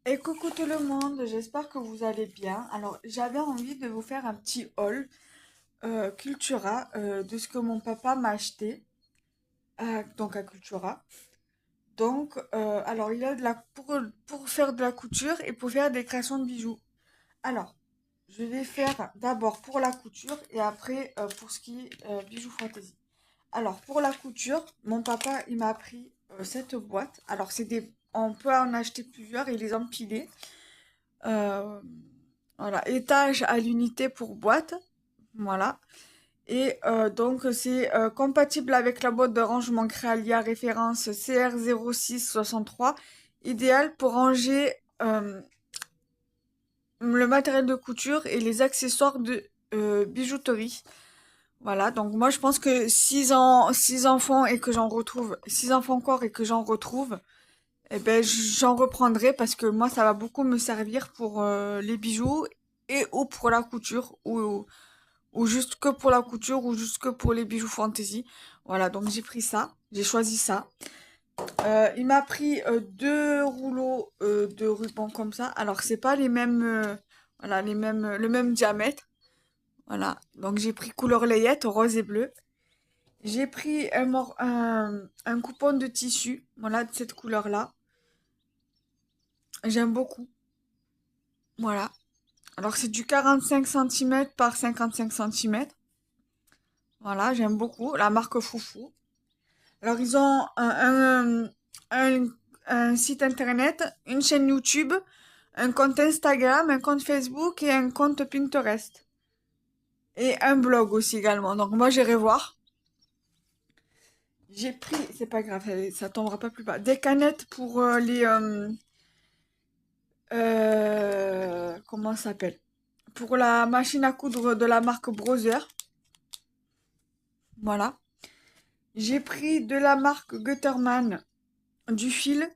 Et coucou tout le monde, j'espère que vous allez bien. Alors, j'avais envie de vous faire un petit haul Cultura de ce que mon papa m'a acheté, donc à Cultura. Donc, alors, il y a pour faire de la couture et pour faire des créations de bijoux. Alors, je vais faire d'abord pour la couture et après pour ce qui est bijoux fantaisie. Alors, pour la couture, mon papa, il m'a pris cette boîte. Alors, on peut en acheter plusieurs et les empiler. Euh, voilà, étage à l'unité pour boîte. Voilà. Et donc, c'est compatible avec la boîte de rangement Créalia référence CR0663. Idéal pour ranger le matériel de couture et les accessoires de bijouterie. Voilà, donc moi je pense que 6 enfants et que j'en retrouve, 6 enfants encore et que j'en retrouve, eh ben, j'en reprendrai parce que moi, ça va beaucoup me servir pour les bijoux et ou pour la couture ou juste que pour la couture ou juste que pour les bijoux fantaisie. Voilà, donc j'ai pris ça, j'ai choisi ça. Il m'a pris 2 rouleaux de ruban comme ça. Alors, c'est pas les mêmes, voilà, le même diamètre. Voilà, donc j'ai pris couleur layette, rose et bleu. J'ai pris un coupon de tissu, voilà, de cette couleur-là. J'aime beaucoup. Voilà. Alors c'est du 45 centimètres par 55 centimètres. Voilà, j'aime beaucoup. La marque Foufou. Alors ils ont un- un site internet, une chaîne YouTube, un compte Instagram, un compte Facebook et un compte Pinterest. Et un blog aussi également. Donc moi j'irai voir. J'ai pris, c'est pas grave, ça tombera pas plus bas. Des canettes pour comment ça s'appelle? Pour la machine à coudre de la marque Brother. Voilà. J'ai pris de la marque Gutterman du fil,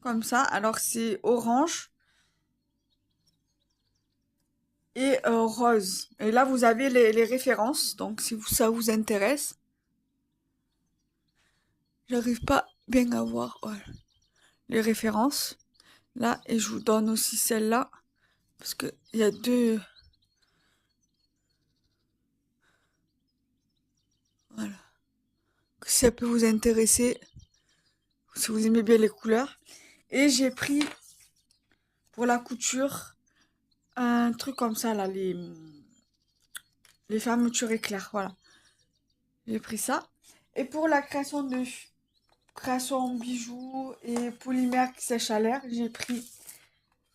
comme ça. Alors c'est orange et rose. Et là, vous avez les références. Donc si ça vous intéresse. J'arrive pas bien à voir les références. Là, et je vous donne aussi celle-là. Parce que il y a deux. Voilà. Si ça peut vous intéresser, si vous aimez bien les couleurs. Et j'ai pris pour la couture un truc comme ça, là, les fermetures éclairs. Voilà. J'ai pris ça. Et pour la création bijoux et polymère qui sèche à l'air, j'ai pris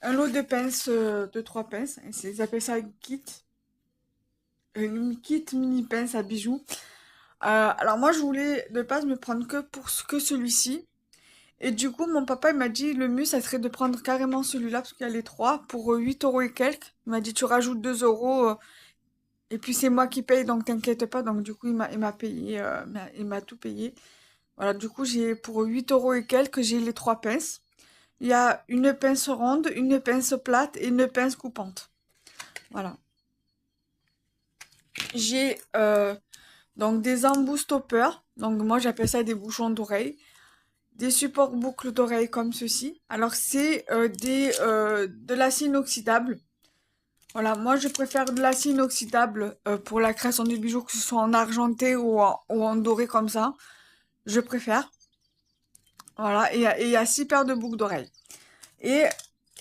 un lot de pinces, de 3 pinces. Ils appellent ça un kit. Un kit mini pince à bijoux. Alors moi, je voulais de base me prendre que celui-ci. Et du coup, mon papa, il m'a dit, le mieux, ça serait de prendre carrément celui-là, parce qu'il y a les trois, pour 8 euros et quelques. Il m'a dit, tu rajoutes 2 euros, et puis c'est moi qui paye, donc t'inquiète pas. Donc du coup, il m'a payé, il m'a tout payé. Voilà, du coup, pour 8 euros et quelques, j'ai les 3 pinces. Il y a une pince ronde, une pince plate et une pince coupante. Voilà. J'ai donc des embouts stoppers. Donc moi, j'appelle ça des bouchons d'oreille. Des supports boucles d'oreille comme ceci. Alors c'est de l'acier inoxydable. Voilà, moi je préfère de l'acier inoxydable pour la création du bijou, que ce soit en argenté ou en doré comme ça. Je préfère. Voilà, et il y a 6 paires de boucles d'oreilles. Et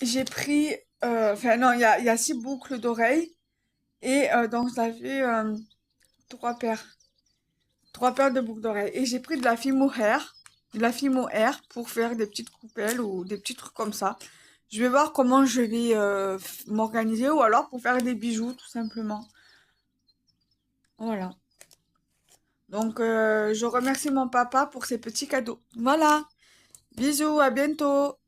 j'ai pris, enfin non, il y a 6 boucles d'oreilles. Et donc ça fait 3 paires. 3 paires de boucles d'oreilles. Et j'ai pris de la Fimo Hair pour faire des petites coupelles ou des petits trucs comme ça. Je vais voir comment je vais m'organiser ou alors pour faire des bijoux tout simplement. Voilà. Donc je remercie mon papa pour ses petits cadeaux. Voilà. Bisous, à bientôt.